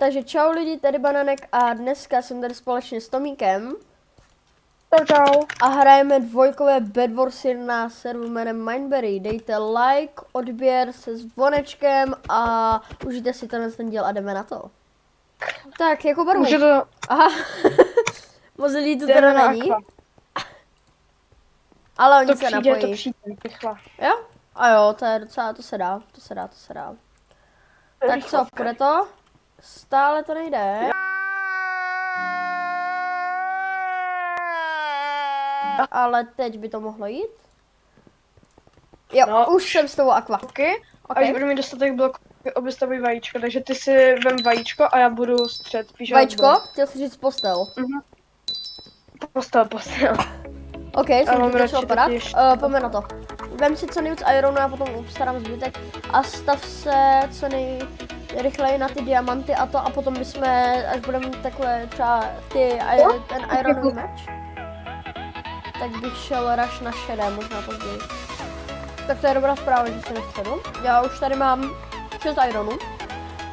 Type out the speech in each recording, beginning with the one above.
Takže čau lidi, tady Bananek a dneska jsem tady společně s Tomíkem. Čau. A hrajeme dvojkové Bed Warsy na serveru jménem Mindberry. Dejte like, odběr se zvonečkem a užijte si ten díl a jdeme na to. Tak, jako barvu. Může to... Aha, moc lidí tu teda není. Ale oni To se přijde, napojí. to přijde, rychle. Jo? A jo, to je docela, to se dá. Tak co, půjde to? Stále to nejde. Ale teď by to mohlo jít. Jo, No. už jsem s tou aqua. Okay. Okay. Až budu mít dostatek bloků, obestavuj vajíčko, takže ty si vem vajíčko a já budu střed. Píš, Vajíčko? Chtěl jsi říct postel. Postel. OK, jsem mám to začal radši padat. totiž- Pojďme na to. Vem si co nejvíc ironu a potom obstarám zbytek. A stav se co nejrychleji na ty diamanty a to. A potom bychom, až budeme mít takhle třeba ten ironový meč, tak bych šel rush na šedé, možná později. Tak to je dobrá zpráva, že se nestředu. Já už tady mám 6 ironů.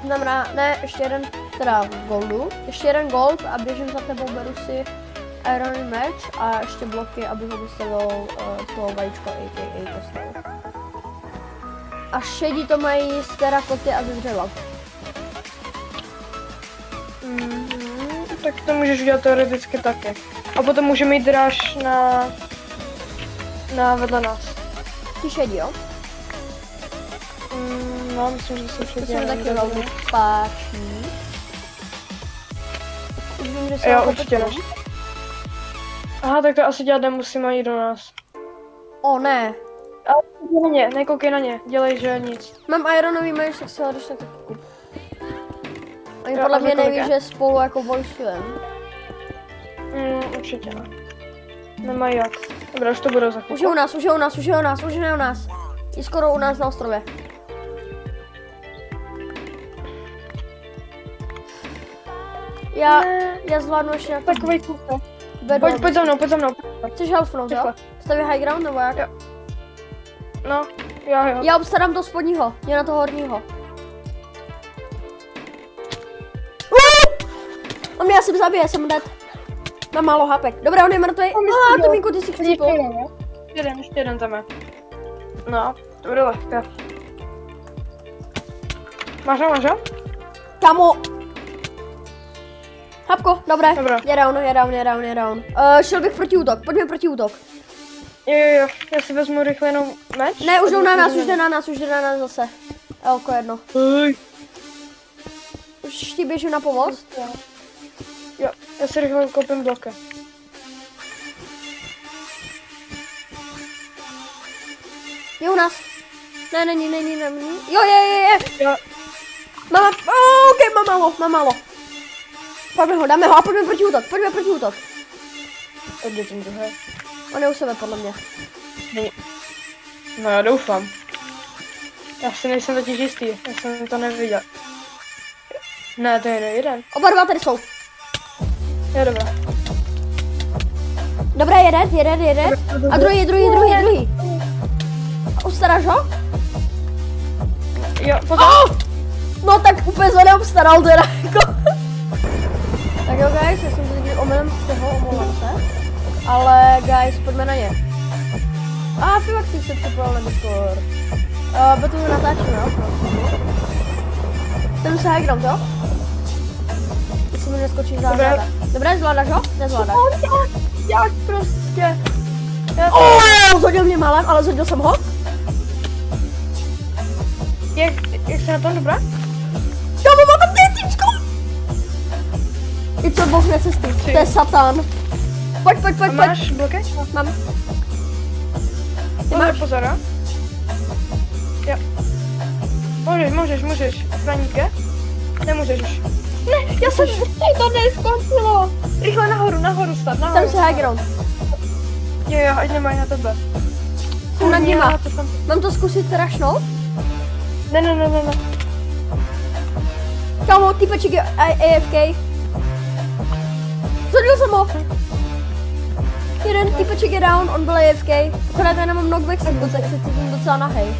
Znamená, ne, ještě jeden, teda goldu. Ještě jeden gold a běžím za tebou, beru si ironový meč a ještě bloky, abych ho vystavil toho vajíčka a.k.a. postel. A šedí to mají z terakoty a ze dřeva. Tak to můžeš udělat teoreticky taky. A potom můžeme jít dráž na vedle nás. Ty šedí, jo? No, myslím, že se To před se mi taky velmi páčí. Už vím, že se Jo, na to určitě počkám. Aha, tak to asi dělat nemusíme jít do nás. O ne, Ale na ně, nekoukej na ně, dělej, že nic. mám ironový meč, tak se ho když tak kup. Oni Jo, podle a mě za kolik neví, je? že spolu jako vojsujeme. Určitě ne. Nemají jak. Dobrá, už to budou za Už je u nás. Je skoro u nás na ostrově. Já zvládnu ještě na Takovej kupe. bedu. Pojď za mnou. Chceš helfnout, jo? Rychle. Staví high ground nebo jak? Jo. No, jo. Já obstarám to spodního, mě na to horního. On mě asi zabije, jsem dead. Mám málo hapek. Dobré, on je mrtvý. Tomíku, ty si chcípl. Ještě jeden tam je. No, to bude lehké. Máš ho? Kamo. Hapko, dobré. Dobré. Je down. Šel bych proti útok, pojďme proti útok. Jo. Já si vezmu rychle jenom meč. Ne, už jde na nás zase. Elko jedno. Už ti běžím na pomoc. Jo, já si rychle koupím bloky. Je u nás. Ne, není. Jo, je. Jo, Mám málo. Dáme ho a pojďme proti útok. jde ten druhé. On je u sebe, podle mě. Není. No já doufám. Já si nejsem totiž jistý, já jsem to neviděl. Ne, to je jen jeden. Oba dva tady jsou. Je dobré. Dobré, jede. A druhý. Obstaráš ho? Jo, potom. No tak úplně se neobstaral teda, jako. Tak jo, guys, já jsem to někdy omylem omlouvám se. Ale guys, pojďme na ně. Fakt se připojil na Discord. Potom natáčíme, jo? Ten se high ground, jo? Jestli mi neskočí základa. Dobré, zvládáš ho? Nezvládáš. Jak prostě. Zhodil mě malem, ale zhodil jsem ho. Jak se na tom dobrá? Jo, mám tam týčko! I co bohne cesty, to je satán. Pojď. Máš bloky? Mám. Ty máš? Pozor, jo? Jo. Můžeš. Zraník. Nemůžeš už. Ne, já jsem to neskončilo. Rychle nahoru stát, Tam se high ground. Jo, ať nemají na tebe. Jsem nad nima. To jsem... Mám to zkusit rašnout? Ne. Kámo, týpeček je AFK. Zhodil jsem ho. Jeden týpeček je down, on byl AFK. Akorát já nemám knockback signal, tak se cítím docela nahej.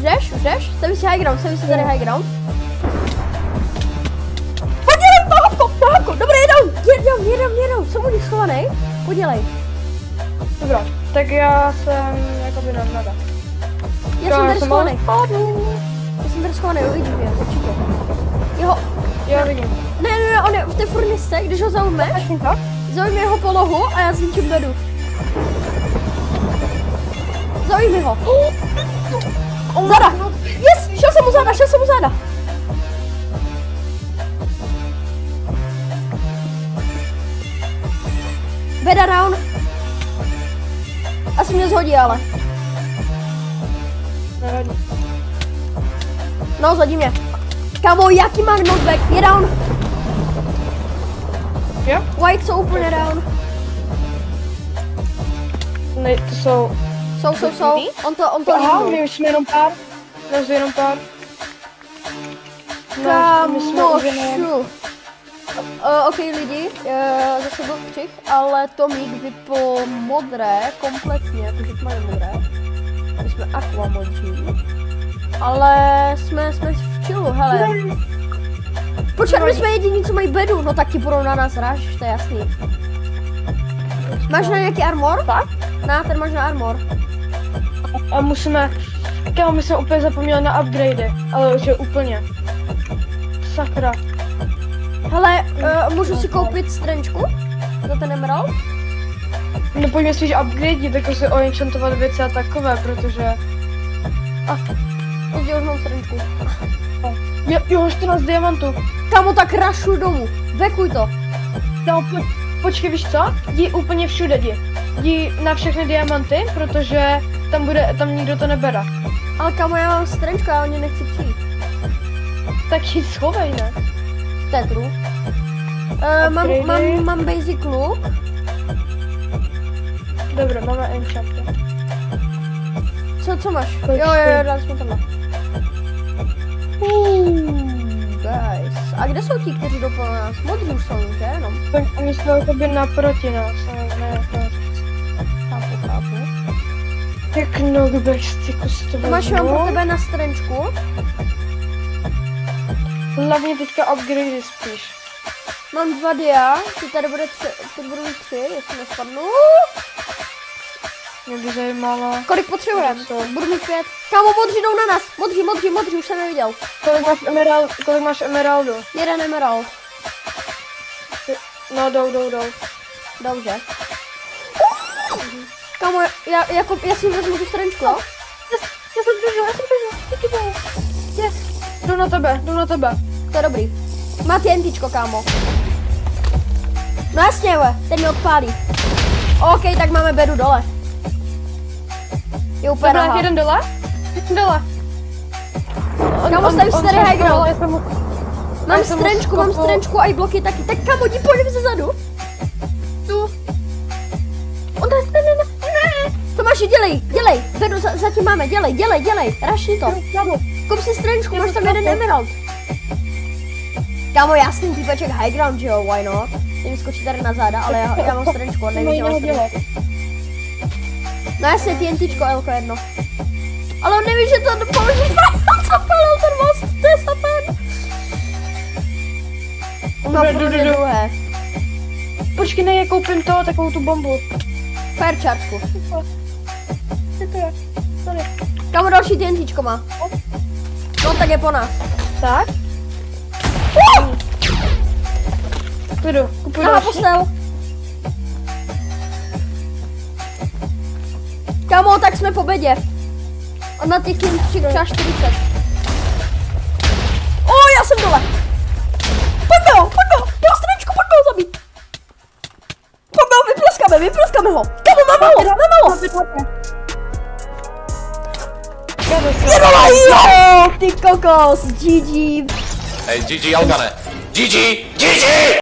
Už jdeš? Staví si high ground, staví si tady high ground. Podělej to, hopko, dobrý, jedou, jsem u nich schovaný, podělej. Dobrá, tak já jsem jakoby na nada. Já jsem tady schovaný. Já jsem tady schovaný, uvidím je, určitě. Jeho, Jo, vidím. ne, on je v té furnisce, když ho zaujmeš, zaujmi jeho polohu a já zničím bedu. Zaujmi ho. Zada, yes, šel jsem mu záda. Beda down. Asi mě zhodí, ale. Nevadí. No, zhodí mě. Kámo, jaký má knockback? Je down. Jo? White jsou úplně down. Ne, to jsou... Jsou. On to Aha, líbí. my už jsme jenom pár. Nás je jenom pár. My jsme už jenom... Kámošu. OK lidi, zase byl křik, ale Tomík vypl modré kompletně, jakože tmavé modré. My jsme aqua modří. Ale jsme v chillu, hele. Počkat, my jsme jediní, co mají bedu, no tak ti budou na nás rážit, to je jasný. Máš na nějaký armor? Tak? Ten máš na armor. A musíme... Kámo, my jsme úplně zapomněli na upgradey, ale že úplně. Sakra. Hele, můžu si koupit strančku za ten emerald? No pojďme spíš upgradeit, jako si oenchantovat věci a takové, protože... Pozdě už mám strančku. Jo, 14 diamantů. Kámo, tak rašu domů, vekuj to. No, počkej, víš co? Jdi úplně všude, jdi na všechny diamanty, protože tam nikdo to nebere. Ale kámo, já mám strančku, já o ně nechci přijít. Tak ji schovej, ne? Tetru. Mám basic look. Dobré, máme enchanty. Co máš? Počkej. Jo, dali jsme tam. Guys. A kde jsou ti, kteří jdou po nás? Modří už jsou, že? Jenom. Oni jsou jakoby naproti nás, ale ne. Chápu. Jak knockback styku si to Máš mám pro tebe na strančku. Hlavně teďka upgrady spíš. Mám 2 dia, ty tady bude 3, jestli nespadnu. Mě by zajímalo. Kolik potřebujeme? Budu mít 5. Kámo, modří jdou na nás. Modří, už jsem je viděl. Kolik máš emeraldu? 1 emerald. No, jdou. Dobře. Kámo, já si vezmu tu strančku, jo? Já jsem přežil. Yes. Jdu na tebe. To je dobrý. Má TNTčko, kámo. No jasně, ten mě odpálí. OK, tak máme bedu dole. Je úplně Dobrá, nahá. jeden dole. Kámo, stavím si tady high ground. Mám já jsem strančku a i bloky taky. Tak kámo, jdi pojď ze zadu. tu. Ne. Tomáši, dělej. Bedu, zatím máme, dělej. Rašni to. Kup si strančku, máš tam 1 emerald. Kámo, jasný týpeček high ground, že jo, why not? Ten skočí tady na záda, ale já mám strančku, nevím, že mám strančku. No jasně, TNTčko, Elko jedno. Ale on neví, že to položí zapalil ten most, to je sapen. On má prostě druhé. Počkej, ne, já koupím to, takovou tu bombu. Fire chargeku. Co to je? Sorry. Kámo, další TNTčko má. No tak je po nás. Tak? Jdu, kupuji Aha, další. postel. Kámo, tak jsme po bedě. A na těch tím třeba 40. Já jsem dole. Pojďme ho, jeho stranečku, pojďme ho zabít. Pojďme ho, vypleskáme ho. Kámo, mám malo. Je dole, jo, ty kokos, GG. Hey, GG, Algane. GG!